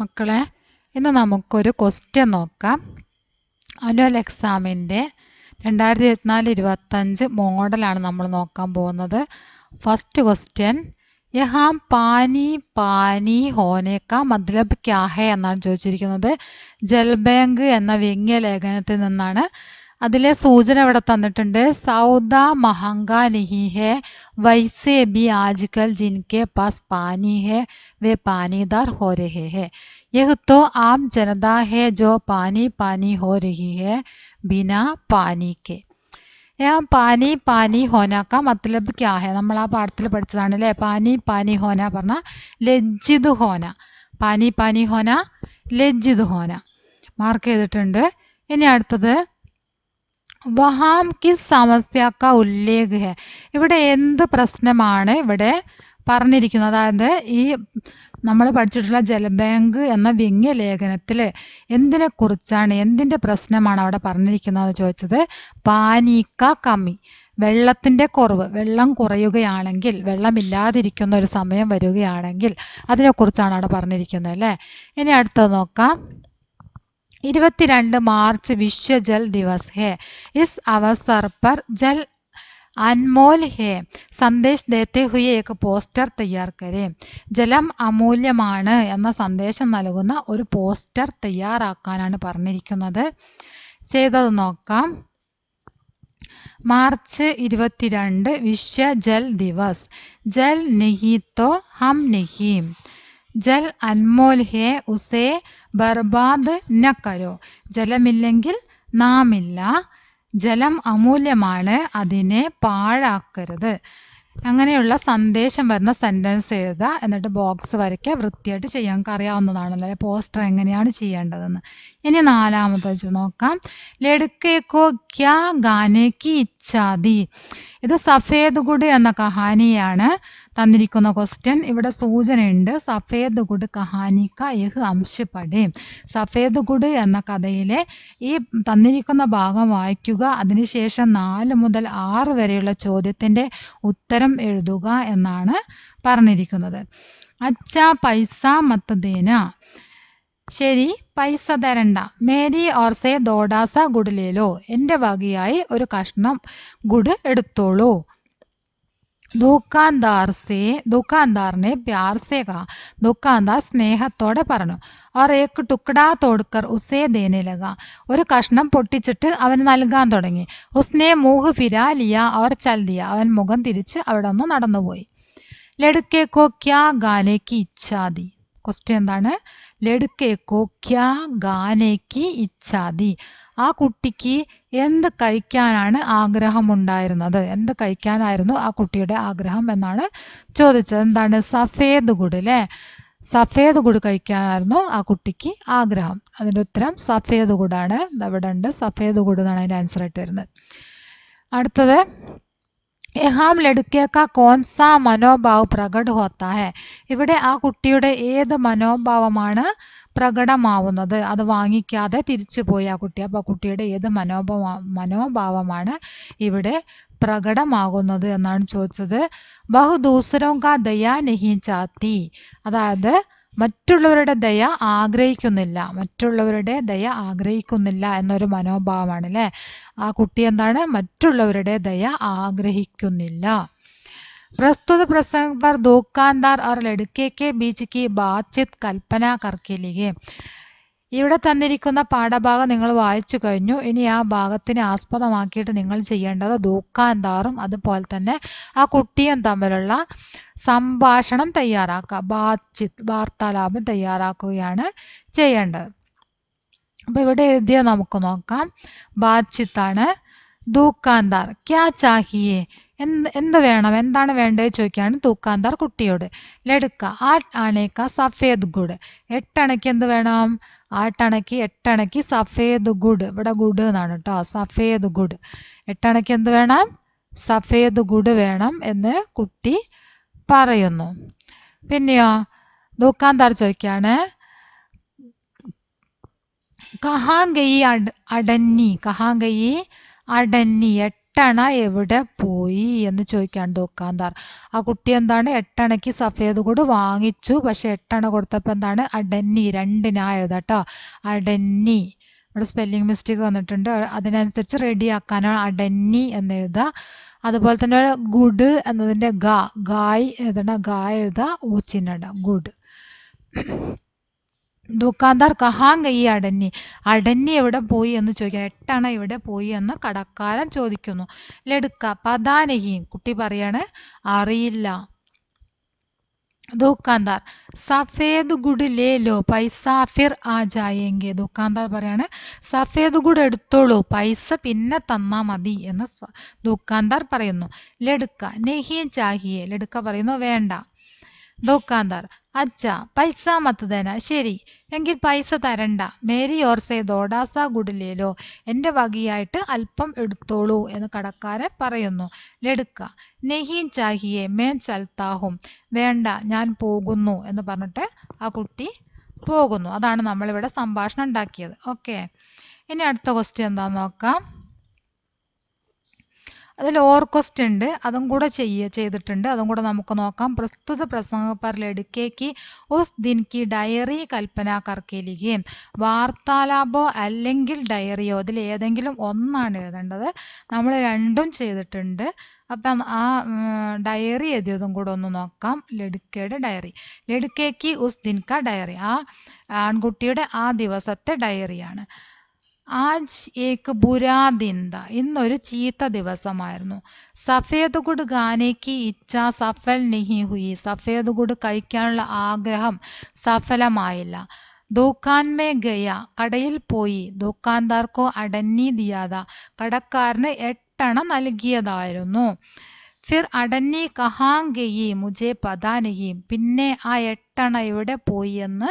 മക്കളെ, ഇന്ന് നമുക്കൊരു ക്വസ്റ്റ്യൻ നോക്കാം. ആനുവൽ എക്സാമിൻ്റെ 2024-25 മോഡലാണ് നമ്മൾ നോക്കാൻ പോകുന്നത്. ഫസ്റ്റ് ക്വസ്റ്റ്യൻ, യഹാ പാനി പാനി ഹോനെ കാ മത്ലബ് ക്യാ ഹെ എന്നാണ് ചോദിച്ചിരിക്കുന്നത്. ജൽബാങ്ക് എന്ന വ്യംഗ്യ ലേഖനത്തിൽ നിന്നാണ്. അതിലെ സൂചന ഇവിടെ തന്നിട്ടുണ്ട്. സൗദ മഹങ്ക നഹി ഹെ വൈസെ ബി ആജ്കൽ ജിൻകെ പാസ് പാനി ഹെ വേ പാനീദാർ ഹോ രഹെ ഹെ. യഹ് തോ ആം ജനതാ ഹെ ജോ പാനി പാനി ഹോ രഹി ഹെ ബിനാ പാനി കെ. പാനി പാനി ഹോന കാ മത്ലബ് ക്യാ ഹെ. നമ്മൾ ആ പാഠത്തിൽ പഠിച്ചതാണ് അല്ലേ. പാനി പാനി ഹോന പറഞ്ഞാൽ ലജ്ജിത് ഹോന. പാനി പാനി ഹോന ലജ്ജിത് ഹോന. മാർക്ക് ചെയ്തിട്ടുണ്ട്. ഇനി അടുത്തത്, വഹാം കിസ് സമസ്യ കാ ഉല്ലേഖ് ഹെ. ഇവിടെ എന്ത് പ്രശ്നമാണ് ഇവിടെ പറഞ്ഞിരിക്കുന്നത്? അതായത് ഈ നമ്മൾ പഠിച്ചിട്ടുള്ള ജലബാങ്ക് എന്ന വ്യംഗ്യ ലേഖനത്തിൽ എന്തിനെ കുറിച്ചാണ്, എന്തിൻ്റെ പ്രശ്നമാണ് അവിടെ പറഞ്ഞിരിക്കുന്നത് ചോദിച്ചത്. പാനിക്ക കമ്മി, വെള്ളത്തിൻ്റെ കുറവ്, വെള്ളം കുറയുകയാണെങ്കിൽ, വെള്ളമില്ലാതിരിക്കുന്ന ഒരു സമയം വരികയാണെങ്കിൽ അതിനെക്കുറിച്ചാണ് അവിടെ പറഞ്ഞിരിക്കുന്നത് അല്ലേ. ഇനി അടുത്തത് നോക്കാം. 22 मार्च विश्व जल दिवस है. इस अवसर पर जल अनमोल है संदेश देते हुए एक പോസ്റ്റർ തയ്യാർ കരേ. ജലം അമൂല്യമാണ് എന്ന സന്ദേശം നൽകുന്ന ഒരു പോസ്റ്റർ തയ്യാറാക്കാനാണ് പറഞ്ഞിരിക്കുന്നത്. ചെയ്തത് നോക്കാം. മാർച്ച് 22 വിശ്വ ജൽ ദിവസ്. ജൽ നഹി തോ ഹം നഹി. ജൽ അൻമോൽ ഹേ ഉസേ ബർബാദ് ന കരോ. ജലമില്ലെങ്കിൽ നാമില്ല. ജലം അമൂല്യമാണ്, അതിനെ പാഴാക്കരുത്. അങ്ങനെയുള്ള സന്ദേശം വരുന്ന സെൻറ്റൻസ് എഴുതുക, എന്നിട്ട് ബോക്സ് വരയ്ക്കുക. വൃത്തിയായിട്ട് ചെയ്യാൻ അറിയാവുന്നതാണല്ലോ പോസ്റ്റർ എങ്ങനെയാണ് ചെയ്യേണ്ടതെന്ന്. ഇനി നാലാമത്തെ നോക്കാം. ലഡ്കേക്കോ ക്യാ ഗാനെ കി ഇച്ഛാദി. ഇത് സഫേദ് ഗുഡ് എന്ന കഹാനിയാണ് തന്നിരിക്കുന്ന ക്വസ്റ്റ്യൻ. ഇവിടെ സൂചനയുണ്ട്. സഫേദ് ഗുഡ് കഹാനി കാ യഹ് അംശ് പഠേ. സഫേദ് ഗുഡ് എന്ന കഥയിലെ ഈ തന്നിരിക്കുന്ന ഭാഗം വായിക്കുക. അതിനുശേഷം 4 മുതൽ 6 വരെയുള്ള ചോദ്യത്തിൻ്റെ ഉത്തരം എഴുതുക എന്നാണ് പറഞ്ഞിരിക്കുന്നത്. അച്ഛാ പൈസ മത്ത് ദേന. ശരി, പൈസ തരണ്ട. മേരി ഓർ സേ ദോഡാസ ഗുഡ് ലേലോ. എൻ്റെ വകയായി ഒരു കഷ്ണം ഗുഡ് എടുത്തോളൂ. ദുക്കാൻദാറിനെ പ്യാർ സേ കാ. ദുക്കാൻദാർ സ്നേഹത്തോടെ പറഞ്ഞു. और एक टुकड़ा तोड़कर उसे देने लगा. ഒരു കഷ്ണം പൊട്ടിച്ചിട്ട് അവന് നൽകാൻ തുടങ്ങി. ഉസ്നെ മൂഹ് ഫിരാ ലിയ और चल दिया. അവൻ മുഖം തിരിച്ച് അവിടെ നിന്ന് നടന്നുപോയി. ലഡ്കേക്കോ ക്യാ ഗാനെ കി ഇച്ഛാദി. ക്വസ്റ്റ്യൻ എന്താണ്? ലഡ്കേക്കോ ക്യാ ഗാനെ കി ഇച്ഛാദി. ആ കുട്ടിക്ക് എന്ത് കഴിക്കാനാണ് ആഗ്രഹമുണ്ടായിരുന്നത്? എന്ത് കഴിക്കാനായിരുന്നു ആ കുട്ടിയുടെ ആഗ്രഹം എന്നാണ് ചോദിച്ചത്. എന്താണ്? സഫേദ് ഗുഡ് അല്ലേ. സഫേദ് ഗുഡ് കഴിക്കാനായിരുന്നു ആ കുട്ടിക്ക് ആഗ്രഹം. അതിൻ്റെ ഉത്തരം സഫേദ് ഗുഡാണ്. ഇവിടെ ഉണ്ട്, സഫേദ് ഗുഡ് എന്നാണ് അതിൻ്റെ ആൻസർ ആയിട്ട് വരുന്നത്. അടുത്തത്, യഹാം ലഡ്കേ കാ കോൺസാ മനോഭാവ് പ്രകട് ഹോത്താ ഹെ. ഇവിടെ ആ കുട്ടിയുടെ ഏത് മനോഭാവമാണ് പ്രകടമാവുന്നത്? അത് വാങ്ങിക്കാതെ തിരിച്ചു പോയി ആ കുട്ടി. അപ്പോൾ ആ കുട്ടിയുടെ ഏത് മനോഭാവമാണ് ഇവിടെ പ്രകടമാകുന്നത് എന്നാണ് ചോദിച്ചത്. ബഹു ദൂസരോ കാ ദയാ നഹി ചാത്തി. അതായത് മറ്റുള്ളവരുടെ ദയ ആഗ്രഹിക്കുന്നില്ല. മറ്റുള്ളവരുടെ ദയ ആഗ്രഹിക്കുന്നില്ല എന്നൊരു മനോഭാവമാണ് അല്ലേ. ആ കുട്ടി എന്താണ്? മറ്റുള്ളവരുടെ ദയ ആഗ്രഹിക്കുന്നില്ല. प्रस्तुत प्रसंग पर दुकानदार और लड़के के बीच की बातचीत कल्पना करके लिखे. ഇവിടെ തന്നിരിക്കുന്ന പാഠഭാഗം നിങ്ങൾ വായിച്ചു കഴിഞ്ഞു. ഇനി ആ ഭാഗത്തിനെ ആസ്പദമാക്കിയിട്ട് നിങ്ങൾ ചെയ്യേണ്ടത് ദുക്കാൻദാറും അതുപോലെ തന്നെ ആ കുട്ടിയും തമ്മിലുള്ള സംഭാഷണം തയ്യാറാക്കുക. വാർത്താലാപം തയ്യാറാക്കുകയാണ് ചെയ്യേണ്ടത്. അപ്പോൾ ഇവിടെ എഴുതിയ നമുക്ക് നോക്കാം. ബാത്ചിത്താണ്. ദുക്കാൻദാർ ക്യാ ചാഹിയേ. എന്ത് വേണം, എന്താണ് വേണ്ടത് ചോദിക്കുകയാണ് ദുക്കാൻദാർ കുട്ടിയോട്. ലഡ്ക 8 ആനെ കാ സഫേദ് ഗുഡ്. 8 അണയ്ക്ക് എന്ത് വേണം? 8 അണയ്ക്ക് സഫേദ് ഗുഡ്. ഇവിടെ ഗുഡ് എന്നാണ് കേട്ടോ. സഫേദ് ഗുഡ്. 8 അണയ്ക്ക് എന്ത് വേണം? സഫേദ് ഗുഡ് വേണം എന്ന് കുട്ടി പറയുന്നു. പിന്നെയോ ദുക്കാൻദാർ ചോദിക്കുകയാണ്, കഹാം ഗയി അടന്നി. കഹാം ഗയി അടന്നി. എട്ടണ എവിടെ പോയി എന്ന് ചോദിക്കാൻ ദുക്കാന്താർ. ആ കുട്ടി എന്താണ് 8 അണയ്ക്ക് സഫേദ് കൂട് വാങ്ങിച്ചു, പക്ഷെ 8 അണ കൊടുത്തപ്പോൾ എന്താണ് അടന്നി, 2 ഞാൻ എഴുതാട്ടോ, അടന്നി. ഇവിടെ സ്പെല്ലിംഗ് മിസ്റ്റേക്ക് വന്നിട്ടുണ്ട്, അതിനനുസരിച്ച് റെഡി ആക്കാനാണ് അടന്നി എന്ന് എഴുതുക. അതുപോലെ തന്നെ ഗുഡ് എന്നതിൻ്റെ ഗായ് എഴുതണ, എഴുതുക, ഊച്ചിനട, ഗുഡ്. ദുക്കാന്താർ കഹാൻ ഗയി അടന്നി, അടന്നി എവിടെ പോയി എന്ന് ചോദിക്കുക. 8 അണ എവിടെ പോയി എന്ന് കടക്കാരൻ ചോദിക്കുന്നു. ലടുക്ക പതാനഹി, കുട്ടി പറയാണ് അറിയില്ല. ദുക്കാന്താർ സഫേദ് ഗുഡ് ലേ ലോ പൈസ ഫിർ ആ ജായേങ്കെ, ദുക്കാന്താർ പറയാണ് സഫേദ് ഗുഡ് എടുത്തോളൂ, പൈസ പിന്നെ തന്നാ മതി എന്ന് ദുക്കാന്താർ പറയുന്നു. ലടുക്ക നെഹി ചാഹിയെ, ലടുക്ക പറയുന്നു വേണ്ട. ദുക്കാന്താർ അച്ഛ പൈസ മത്ത് തേന, ശരി എങ്കിൽ പൈസ തരണ്ട. മേരി ഓർ സേ ദോഡാസ ഗുഡ് ലേലോ, എൻ്റെ വകയായിട്ട് അല്പം എടുത്തോളൂ എന്ന് കടക്കാരൻ പറയുന്നു. ലടുക്ക നെഹീൻ ചാഹിയെ മേൻ ചൽത്താഹും, വേണ്ട ഞാൻ പോകുന്നു എന്ന് പറഞ്ഞിട്ട് ആ കുട്ടി പോകുന്നു. അതാണ് നമ്മളിവിടെ സംഭാഷണം ഉണ്ടാക്കിയത്. ഓക്കെ, ഇനി അടുത്ത ക്വസ്റ്റ്യൻ എന്താന്ന് നോക്കാം. അതിൽ ഓർ ക്വസ്റ്റ്യൻ ഉണ്ട്, അതും കൂടെ ചെയ്തിട്ടുണ്ട്, അതും കൂടെ നമുക്ക് നോക്കാം. പ്രസ്തുത പ്രസംഗ പർ ലടുക്കേക്ക് ഉസ് ദിൻ കി ഡയറി കൽപ്പന കർക്കെ ലിഖിയേ, വാർത്താലാപോ അല്ലെങ്കിൽ ഡയറിയോ, ഇതിൽ ഏതെങ്കിലും ഒന്നാണ് എഴുതേണ്ടത്. നമ്മൾ രണ്ടും ചെയ്തിട്ടുണ്ട്. അപ്പം ആ ഡയറി എഴുതിയതും കൂടെ ഒന്ന് നോക്കാം. ലടുക്കയുടെ ഡയറി, ലടുക്കേക്ക് ഉസ് ദിൻ കാ ഡയറി, ആ ആൺകുട്ടിയുടെ ആ ദിവസത്തെ ഡയറിയാണ്. ആജ് ഏക് ബുരാ ദിൻ ഥ, ഇന്നൊരു ചീത്ത ദിവസമായിരുന്നു. സഫേദ് ഗുഡ് ഖാനേക്ക് ഇച്ഛ സഫൽ നഹി ഹുയി, സഫേദ് ഗുഡ് കഴിക്കാനുള്ള ആഗ്രഹം സഫലമായില്ല. ദുക്കാൻ മേ ഗയ, കടയിൽ പോയി. ദുക്കാൻദാർക്കോ അടന്നി ദിയാദ, കടക്കാരന് 8 അണ നൽകിയതായിരുന്നു. ഫിർ അടന്നി കഹാൻ ഗയി മുझे പതാ നഹി, പിന്നെ ആ 8 അണ എവിടെ പോയി എന്ന്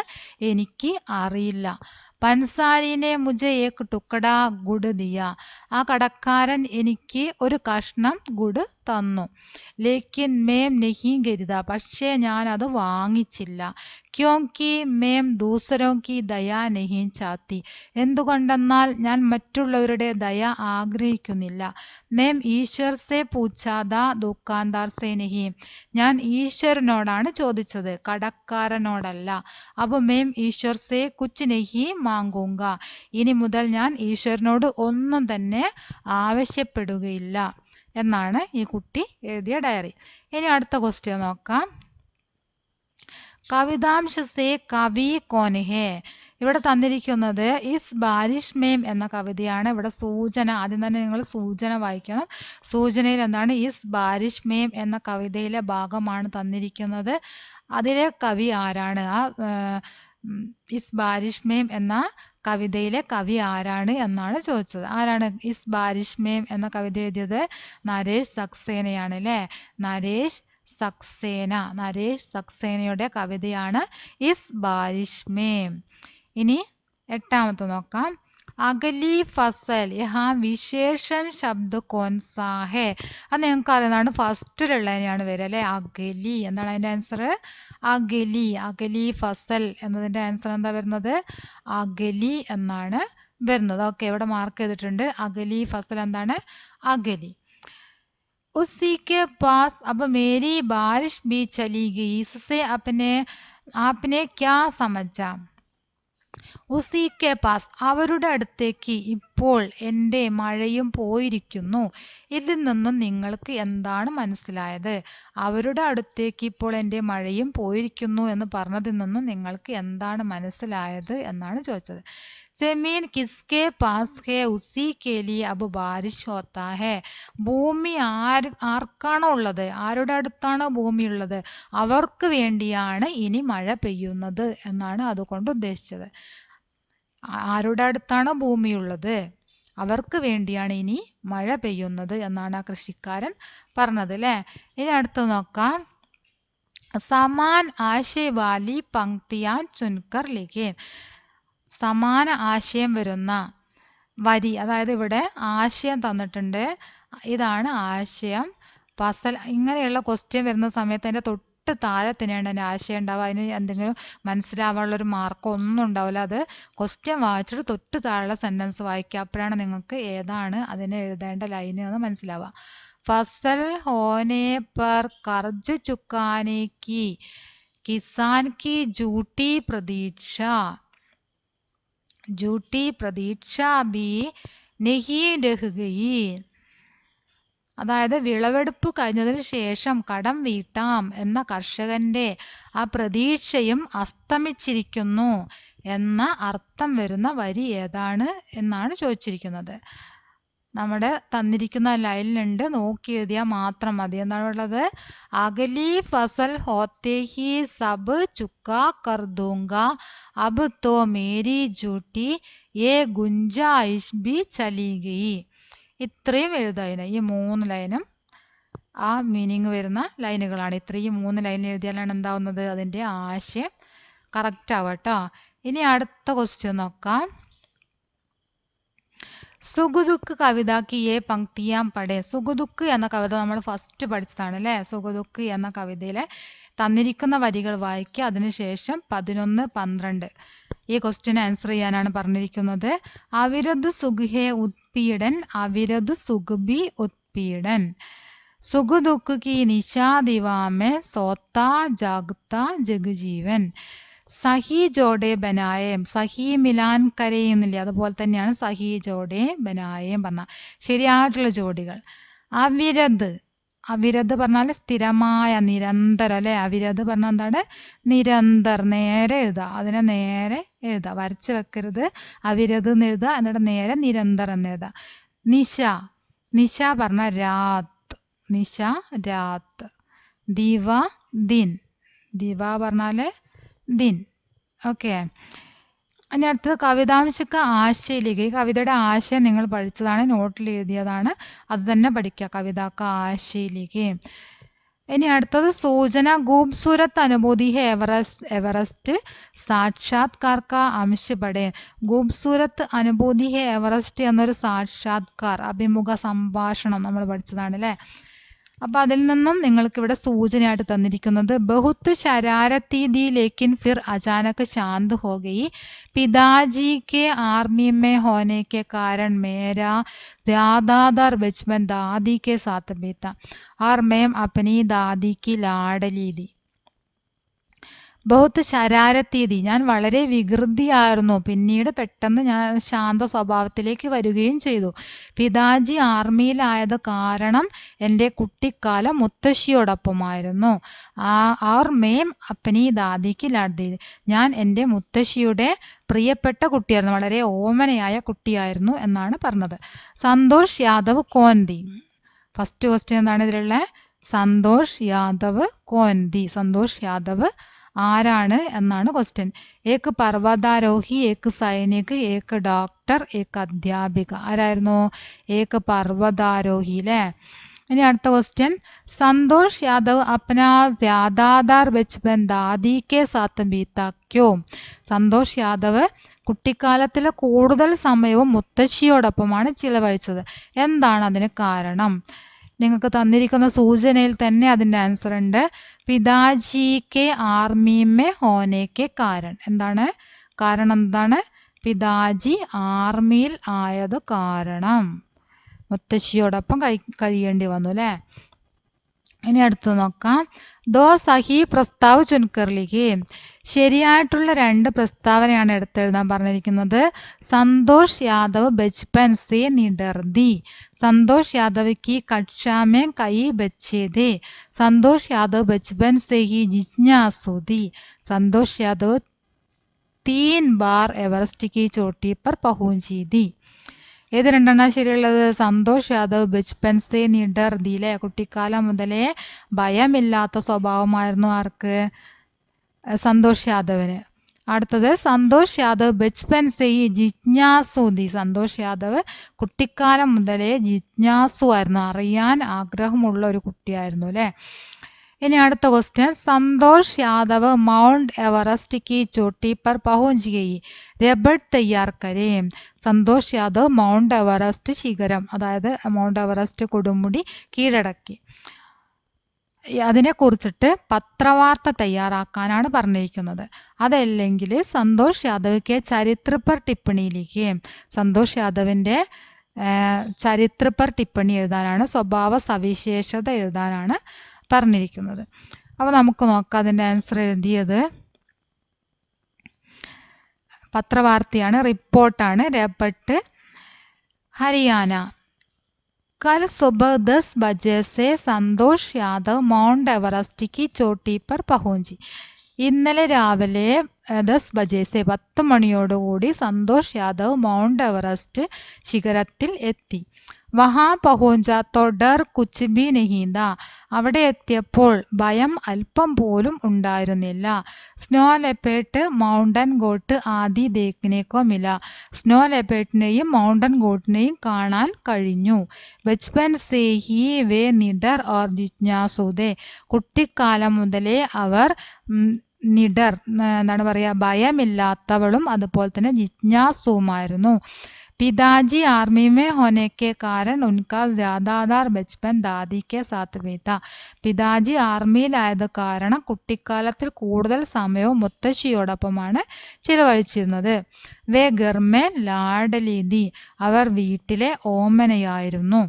എനിക്ക് അറിയില്ല. പൻസാരിനെ മുझे ഏക് ടുക്കടാ ഗുഡ് ദിയ, ആ കടക്കാരൻ എനിക്ക് ഒരു കഷ്ണം ഗുഡ് തന്നു. ലേക്കിൻ മേം നഹി ഖരീദ, പക്ഷേ ഞാൻ അത് വാങ്ങിച്ചില്ല. ക്യോങ്കി മേം ദൂസരോ കി ദയാ നഹി ചാത്തി, എന്തുകൊണ്ടെന്നാൽ ഞാൻ മറ്റുള്ളവരുടെ ദയ ആഗ്രഹിക്കുന്നില്ല. മേം ഈശ്വർ സെ പൂച്ചാത ദുക്കാന്ദാർ സെ നഹി, ഞാൻ ഈശ്വരനോടാണ് ചോദിച്ചത്, കടക്കാരനോടല്ല. അപ്പൊ മേം ഈശ്വർ സെ കുച്ച് നഹി മാങ്ങൂങ്ക, ഇനി മുതൽ ഞാൻ ഈശ്വരനോട് ഒന്നും തന്നെ ആവശ്യപ്പെടുകയില്ല എന്നാണ് ഈ കുട്ടി എഴുതിയ ഡയറി. ഇനി അടുത്ത ക്വസ്റ്റ്യൻ നോക്കാം. കവിതാംശ സേ കവി കോൻ ഹേ, ഇവിടെ തന്നിരിക്കുന്നത് ഇസ് ബാരിഷ് മേം എന്ന കവിതയാണ്. ഇവിടെ സൂചന, ആദ്യം തന്നെ നിങ്ങൾ സൂചന വായിക്കണം. സൂചനയിൽ എന്താണ്, ഇസ് ബാരിഷ് മേം എന്ന കവിതയിലെ ഭാഗമാണ് തന്നിരിക്കുന്നത്. അതിലെ കവി ആരാണ്, ആ ഇസ് ബാരിഷ് മേം എന്ന കവിതയിലെ കവി ആരാണ് എന്നാണ് ചോദിച്ചത്. ആരാണ് ഇസ് ബാരിഷ് മേം എന്ന കവിത എഴുതിയത്? നരേഷ് സക്സേനയാണ് അല്ലേ. നരേഷ് സക്സേനയുടെ കവിതയാണ് ഇസ് ബാരിഷ് മേം. ഇനി 8ാമത്തെ നോക്കാം. അഗലി ഫസൽ യഹാ വിശേഷൻ ശബ്ദ കോൻസാ ഹേ, അത് നിങ്ങൾക്ക് അറിയുന്നതാണ്. ഫസ്റ്റിലുള്ളതിനെയാണ് വരിക അല്ലേ, അഗലി. എന്താണ് അതിൻ്റെ ആൻസർ? അഗലി. അഗലി ഫസൽ എന്നതിൻ്റെ ആൻസർ എന്താ വരുന്നത്? അഗലി എന്നാണ് വരുന്നത്. ഓക്കെ, ഇവിടെ മാർക്ക് ചെയ്തിട്ടുണ്ട്. അഗലി ഫസൽ എന്താണ്? അഗലി. उसी के पास अब मेरी बारिश भी चली गई, इससे आपने क्या समझा? ഉസി കെ പാസ്, അവരുടെ അടുത്തേക്ക് ഇപ്പോൾ എൻ്റെ മഴയും പോയിരിക്കുന്നു. ഇതിൽ നിന്നും നിങ്ങൾക്ക് എന്താണ് മനസ്സിലായത്? അവരുടെ അടുത്തേക്ക് ഇപ്പോൾ എൻ്റെ മഴയും പോയിരിക്കുന്നു എന്ന് പറഞ്ഞതിൽ നിന്നും നിങ്ങൾക്ക് എന്താണ് മനസ്സിലായത് എന്നാണ് ചോദിച്ചത്. ജമീൻ കിസ്കെ പാസ് ഹേ ഉസി കെ ലിയെ അബ് ബാരിഷ് ഹോത്താ ഹേ, ഭൂമി ആർക്കാണോ ഉള്ളത്, ആരുടെ അടുത്താണോ ഭൂമി ഉള്ളത്, അവർക്ക് വേണ്ടിയാണ് ഇനി മഴ പെയ്യുന്നത് എന്നാണ് അതുകൊണ്ട് ഉദ്ദേശിച്ചത്. ആരുടെ അടുത്താണോ ഭൂമിയുള്ളത് അവർക്ക് വേണ്ടിയാണ് ഇനി മഴ പെയ്യുന്നത് എന്നാണ് ആ കൃഷിക്കാരൻ പറഞ്ഞത് അല്ലേ. ഇനി അടുത്ത് നോക്കാം. സമാൻ ആശയ വാലി പങ്ക്തിയാൻ ചുൻകർ ലിഖേൻ, സമാന ആശയം വരുന്ന വരി, അതായത് ഇവിടെ ആശയം തന്നിട്ടുണ്ട്, ഇതാണ് ആശയം. ഫസൽ ഇങ്ങനെയുള്ള ക്വസ്റ്റ്യൻ വരുന്ന സമയത്ത് അതിൻ്റെ തൊട്ട് താഴെ തന്നെയാണ് അതിൻ്റെ ആശയം ഉണ്ടാവുക. അതിന് എന്തെങ്കിലും മനസ്സിലാവാനുള്ളൊരു മാർക്കോ ഒന്നും ഉണ്ടാവില്ല. അത് ക്വസ്റ്റ്യൻ വായിച്ചിട്ട് തൊട്ട് താഴെയുള്ള സെൻറ്റൻസ് വായിക്കുക. അപ്പോഴാണ് നിങ്ങൾക്ക് ഏതാണ് അതിന് എഴുതേണ്ട ലൈന് എന്ന് മനസ്സിലാവുക. ഫസൽ ഹോനെ പർ കർജ് ചുക്കാനെ കി കിസാൻ की झूठी प्रतीक्षा भी नहीं रह गई. അതായത് വിളവെടുപ്പ് കഴിഞ്ഞതിന് ശേഷം കടം വീട്ടാം എന്ന കർഷകന്റെ ആ പ്രതീക്ഷയും അസ്തമിച്ചിരിക്കുന്നു എന്ന അർത്ഥം വരുന്ന വരി ഏതാണ് എന്നാണ് ചോദിച്ചിരിക്കുന്നത്. നമ്മുടെ തന്നിരിക്കുന്ന ലൈനിലുണ്ട്, നോക്കി എഴുതിയാൽ മാത്രം മതി. എന്താണ് ഉള്ളത്? അഗലി ഫസൽ ഹോത്തെ ഹി സബ് ചുക്കാ കർ ദൂങ്ക അബ് തോ മേരി ജൂട്ടി യേ ഗുഞ്ചായിഷ് ബി ചലി ഗയി. ഇത്രയും എഴുതാതിന് ഈ 3 ലൈനും ആ മീനിങ് വരുന്ന ലൈനുകളാണ്. ഇത്രയും 3 ലൈൻ എഴുതിയാലാണ് എന്താവുന്നത്? അതിൻ്റെ ആശയം കറക്റ്റ് ആവുക കേട്ടോ. ഇനി അടുത്ത ക്വസ്റ്റ്യൻ നോക്കാം. സുഖദുഃഖ് കവിതയ്ക്ക് ഏ പങ്ക്തിയാം പടേ. സുഖദുഃഖ് എന്ന കവിത നമ്മൾ ഫസ്റ്റ് പഠിച്ചതാണ് അല്ലേ? സുഖദുഃഖ് എന്ന കവിതയിലെ തന്നിരിക്കുന്ന വരികൾ വായിക്കുക. അതിനുശേഷം 11, 12 ഈ ക്വസ്റ്റ്യൻ ആൻസർ ചെയ്യാനാണ് പറഞ്ഞിരിക്കുന്നത്. അവിരത് സുഖ് ഹേ ഉത്പീഡൻ അവിരത് സുഖ് ബി ഉത്പീഡൻ. സുഖ ദുഃഖ് കി നിശാ ദിവാമേ സോത്താ ജാഗ്താ ജഗജീവൻ. സഹി ജോഡെ ബനായേം. സഹി മിലാൻ കരയുന്നില്ല, അതുപോലെ തന്നെയാണ് സഹി ജോഡെ ബനായേം പറഞ്ഞ ശരിയായിട്ടുള്ള ജോഡികൾ. അവിരത്, അവിരത് പറഞ്ഞാൽ സ്ഥിരമായ, നിരന്തരം അല്ലെ? അവിരത് പറഞ്ഞാൽ എന്താണ്? നിരന്തർ. നേരെ എഴുതുക, അതിനെ നേരെ എഴുതുക, വരച്ച് വെക്കരുത്. അവിരത് എന്ന് എഴുതുക, എന്നിട്ട് നേരെ നിരന്തർ എന്ന് എഴുതുക. നിശ, നിശ പറഞ്ഞാൽ രാത്ത്, നിശ രാത്ത്. ദിവ ദിൻ, ദിവ പറഞ്ഞാൽ ദിൻ. ഓക്കെ, ഇനി അടുത്തത് കവിതാംശക്ക് ആശയിലേക്ക്. ഈ കവിതയുടെ ആശയം നിങ്ങൾ പഠിച്ചതാണ്, നോട്ടിൽ എഴുതിയതാണ്, അത് തന്നെ പഠിക്കുക. കവിതാക്ക് ആശയിലേക്ക്. ഇനി അടുത്തത് സൂചന. ഖൂബ്സൂരത്ത് അനുഭൂതി ഹെ എവറസ്റ്റ് സാക്ഷാത്കാർ കാ അംശ പഠേ. ഖൂബ്സൂരത്ത് അനുഭൂതി ഹെ എവറസ്റ്റ് എന്നൊരു സാക്ഷാത്കാർ, അഭിമുഖ സംഭാഷണം നമ്മൾ പഠിച്ചതാണ് അല്ലേ? അപ്പം അതിൽ നിന്നും നിങ്ങൾക്ക് ഇവിടെ സൂചനയായിട്ട് തന്നിരിക്കുന്നത് ബഹുത്ത് ശരാരത്തി ദി ലേക്കിൻ ഫിർ അചാനക് ശാന്ത് ഹോ ഗയി. പിതാജി കെ ആർമി മേ ഹോനെ കെ കാരൺ മേരാ ज़्यादातर बचपन दादी के साथ बीता और मैं अपनी दादी की लाडली थी. ബഹുത്ത് ശരാരത്തീതി, ഞാൻ വളരെ വികൃതിയായിരുന്നു, പിന്നീട് പെട്ടെന്ന് ഞാൻ ശാന്ത സ്വഭാവത്തിലേക്ക് വരികയും ചെയ്തു. പിതാജി ആർമിയിലായത് കാരണം എൻ്റെ കുട്ടിക്കാലം മുത്തശ്ശിയോടൊപ്പമായിരുന്നു. ആർ മേം അപ്പനി ദാദിക്ക് ലാഡി, ഞാൻ എൻ്റെ മുത്തശ്ശിയുടെ പ്രിയപ്പെട്ട കുട്ടിയായിരുന്നു, വളരെ ഓമനയായ കുട്ടിയായിരുന്നു എന്നാണ് പറഞ്ഞത്. സന്തോഷ് യാദവ് കോൻതി. ഫസ്റ്റ് ക്വസ്റ്റ്യൻ എന്താണ് ഇതിലുള്ള? സന്തോഷ് യാദവ് കോൻതി. സന്തോഷ് യാദവ് ആരാണ് എന്നാണ് ക്വസ്റ്റ്യൻ. ഏക്ക് പർവ്വതാരോഹി, ഏക്ക് സൈനിക്, ഏക്ക് ഡോക്ടർ, ഏക്ക് അധ്യാപിക. ആരായിരുന്നു? ഏക്ക് പർവ്വതാരോഹി അല്ലേ? ഇനി അടുത്ത ക്വസ്റ്റ്യൻ. സന്തോഷ് യാദവ് അപ്നാ ജ്യാദാദാർ ബച്പൻ ദാദി കെ സാത്ത് ബീത്താ ക്യോ. സന്തോഷ് യാദവ് കുട്ടിക്കാലത്തിലെ കൂടുതൽ സമയവും മുത്തശ്ശിയോടൊപ്പമാണ് ചിലവഴിച്ചത്. എന്താണ് അതിന് കാരണം? നിങ്ങൾക്ക് തന്നിരിക്കുന്ന സൂചനയിൽ തന്നെ അതിൻ്റെ ആൻസർ ഉണ്ട്. പിതാജി കെ ആർമി മേ ഹോനെ കെ കാരൺ. എന്താണ് കാരണം? എന്താണ്? പിതാജി ആർമിയിൽ ആയത് കാരണം മുത്തശ്ശിയോടൊപ്പം കഴിയേണ്ടി വന്നു അല്ലേ? ഇനി അടുത്ത് നോക്കാം. ദോ സഹി പ്രസ്താവ് ചുൻകർലിക്ക്. ശരിയായിട്ടുള്ള 2 പ്രസ്താവനയാണ് എടുത്തെഴുതാൻ പറഞ്ഞിരിക്കുന്നത്. സന്തോഷ് യാദവ് ബച്പൻ സേ നിഡർദി. സന്തോഷ് യാദവ് की कक्षा में कई बच्चे थे. संतोष यादव बचपन से ही जिज्ञासु थी. संतोष यादव 3 बार एवरेस्ट की चोटी पर पहुंची थी. ഏത് രണ്ടെണ്ണ ശരിയുള്ളത്? സന്തോഷ് യാദവ് ബച്പൻ സേ നിഡർദി അല്ലേ? കുട്ടിക്കാലം മുതലേ ഭയമില്ലാത്ത സ്വഭാവമായിരുന്നു ആർക്ക്? സന്തോഷ് യാദവിന്. അടുത്തത് സന്തോഷ് യാദവ് ബച്പൻ സേ ജിജ്ഞാസു തി. സന്തോഷ് യാദവ് കുട്ടിക്കാലം മുതലേ ജിജ്ഞാസു ആയിരുന്നു, അറിയാൻ ആഗ്രഹമുള്ള ഒരു കുട്ടിയായിരുന്നു അല്ലേ? ഇനി അടുത്ത question. Santosh Yadav mount Everest की चोटी पर पहुंच गई. രബഡ് തയ്യാർ കരേ. സന്തോഷ് യാദവ് മൗണ്ട് എവറസ്റ്റ് ശിഖരം, അതായത് മൗണ്ട് എവറസ്റ്റ് കൊടുമുടി കീഴടക്കി. അതിനെക്കുറിച്ചിട്ട് പത്രവാർത്ത തയ്യാറാക്കാനാണ് പറഞ്ഞിരിക്കുന്നത്. അതല്ലെങ്കിൽ സന്തോഷ് യാദവ് കെ ചരിത്ര പർ ടിപ്പണി ലിഖിയേ. സന്തോഷ് യാദവിൻ്റെ ചരിത്ര പർ ടിപ്പണി എഴുതാനാണ്, സ്വഭാവ സവിശേഷത എഴുതാനാണ് പറഞ്ഞിരിക്കുന്നത്. അപ്പോൾ നമുക്ക് നോക്കാം അതിൻ്റെ ആൻസർ എഴുതിയത്. പത്രവാർത്തയാണ്, റിപ്പോർട്ടാണ്. രപട്ട് ഹരിയാന. कल सुबह 10 बजे से സന്തോഷ് യാദവ് മൗണ്ട് എവറസ്റ്റ് की चोटी पर पहुंची. ഇന്നലെ രാവിലെ 10 बजे से 10 മണിയോടുകൂടി സന്തോഷ് യാദവ് മൗണ്ട് എവറസ്റ്റ് ശിഖരത്തിൽ എത്തി. വഹാ പഹുഞ്ച തോ ഡർ കുച്ച് ഭി നഹീ താ. അവിടെ എത്തിയപ്പോൾ ഭയം അല്പം പോലും ഉണ്ടായിരുന്നില്ല. സ്നോ ലെപ്പേട്ട്, മൗണ്ടൻ ഗോട്ട് ആദി ദേഖ്നെ കോ മില. സ്നോ ലെപ്പേട്ടിനെയും മൗണ്ടൻ ഗോട്ടിനെയും കാണാൻ കഴിഞ്ഞു. ബച്പൻ സേ ഹി വേ നിഡർ ഓർ ജിജ്ഞാസു थे. കുട്ടിക്കാലം മുതലേ അവർ നിഡർ, എന്താണ് പറയുക, ഭയമില്ലാത്തവളും അതുപോലെ തന്നെ ജിജ്ഞാസുവുമായിരുന്നു. पिताजी आर्मी में होने के कारण उनका ज़्यादातर बचपन दादी के साथ बीता. പിതാജി ആർമിയിലായത് കാരണം കുട്ടിക്കാലത്തിൽ കൂടുതൽ സമയവും മുത്തശ്ശിയോടൊപ്പമാണ് ചിലവഴിച്ചിരുന്നത്. വേ ഗർമേ ലാഡലീതി. അവർ വീട്ടിലെ ഓമനയായിരുന്നു.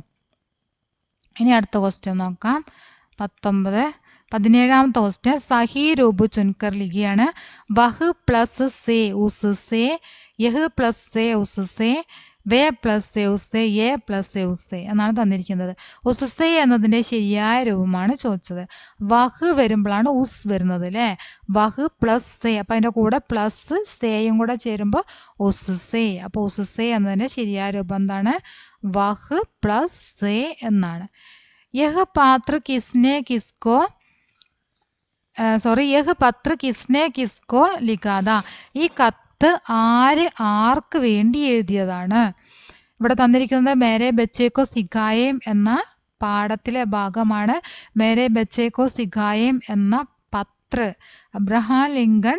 ഇനി അടുത്ത ക്വസ്റ്റ്യൻ നോക്കാം. 17ാമത്തെ ക്വസ്റ്റ്യൻ സഹി രൂപ് ചുൻകർ ലിഖിയാണ്. വഹ് പ്ലസ് സേ ഉസ് സേ, യഹ് പ്ലസ് സേ ഉസ് സേ, വേ പ്ലസ് സേ ഉസ്, യേ പ്ലസ് സേ ഉസ് എന്നാണ് തന്നിരിക്കുന്നത്. ഉസ് സേ എന്നതിൻ്റെ ശരിയായ രൂപമാണ് ചോദിച്ചത്. വഹ് വരുമ്പോഴാണ് ഉസ് വരുന്നത് അല്ലേ. വഹ് പ്ലസ് സേ, അപ്പം അതിൻ്റെ കൂടെ പ്ലസ് സേയും കൂടെ ചേരുമ്പോൾ ഉസ് സേ. അപ്പോൾ ഉസ് സേ എന്നതിൻ്റെ ശരിയായ രൂപം എന്താണ്? വഹ് പ്ലസ് സേ എന്നാണ്. യഹ് പാത്ര കിസ്നെ കിസ്കോ യഹ് പത്ര കിസ്നെ കിസ്കോ ലിഖാത. ഈ കത്ത് ആർക്ക് വേണ്ടി എഴുതിയതാണ്? ഇവിടെ തന്നിരിക്കുന്നത് മേരെ ബച്ചേക്കോ സിഖായേം എന്ന പാഠത്തിലെ ഭാഗമാണ്. മേരെ ബച്ചേക്കോ സിഖായേം എന്ന പത്ര അബ്രഹാം ലിങ്കൺ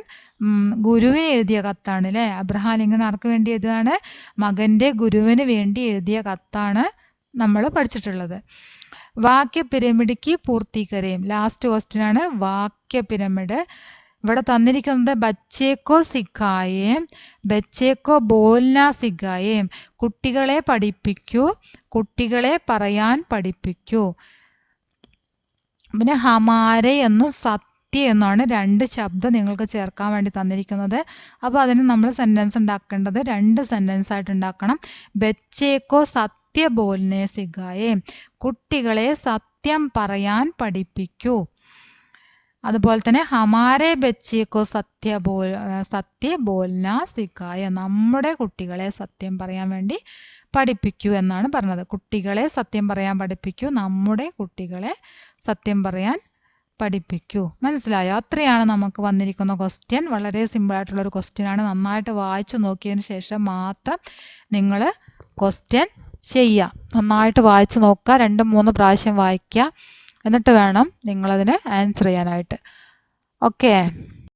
ഗുരുവിന് എഴുതിയ കത്താണ് അല്ലേ. അബ്രഹാം ലിങ്കൺ ആർക്ക് വേണ്ടി എഴുതിയതാണ്? മകൻ്റെ ഗുരുവിന് വേണ്ടി എഴുതിയ കത്താണ് നമ്മൾ പഠിച്ചിട്ടുള്ളത്. വാക്യ പിരമിഡ് പൂർത്തീകരയും. ലാസ്റ്റ് ക്വസ്റ്റ്യൻ ആണ് വാക്യ പിരമിഡ്. ഇവിടെ തന്നിരിക്കുന്നത് ബച്ചേക്കോ സിഖായേം, ബച്ചേക്കോ ബോൽന സിഖായേം. കുട്ടികളെ പഠിപ്പിക്കൂ, കുട്ടികളെ പറയാൻ പഠിപ്പിക്കൂ. പിന്നെ ഹമാരെ എന്നും സത്യ എന്നാണ് 2 ശബ്ദം നിങ്ങൾക്ക് ചേർക്കാൻ വേണ്ടി തന്നിരിക്കുന്നത്. അപ്പോൾ അതിന് നമ്മൾ സെൻറ്റൻസ് ഉണ്ടാക്കേണ്ടത് 2 സെൻറ്റൻസ് ആയിട്ട് ഉണ്ടാക്കണം. ബച്ചേക്കോ സത്യ ബോൽനെ സിഖായേം. കുട്ടികളെ സത്യം പറയാൻ പഠിപ്പിക്കൂ. അതുപോലെ തന്നെ ഹമാരെ ബച്ചേക്കോ സത്യ ബോൽന സിഖായ. നമ്മുടെ കുട്ടികളെ സത്യം പറയാൻ വേണ്ടി പഠിപ്പിക്കൂ എന്നാണ് പറഞ്ഞത്. കുട്ടികളെ സത്യം പറയാൻ പഠിപ്പിക്കൂ, നമ്മുടെ കുട്ടികളെ സത്യം പറയാൻ പഠിപ്പിക്കൂ. മനസ്സിലായോ? അത്രയാണ് നമുക്ക് വന്നിരിക്കുന്ന ക്വസ്റ്റ്യൻ. വളരെ സിമ്പിളായിട്ടുള്ളൊരു ക്വസ്റ്റ്യൻ ആണ്. നന്നായിട്ട് വായിച്ചു നോക്കിയതിന് ശേഷം മാത്രം നിങ്ങൾ ക്വസ്റ്റ്യൻ ചെയ്യുക. നന്നായിട്ട് വായിച്ചു നോക്കുക, 2-3 പ്രാവശ്യം വായിക്കുക. എന്നിട്ട് വേണം നിങ്ങളതിന് ആൻസർ ചെയ്യാനായിട്ട്. ഓക്കെ.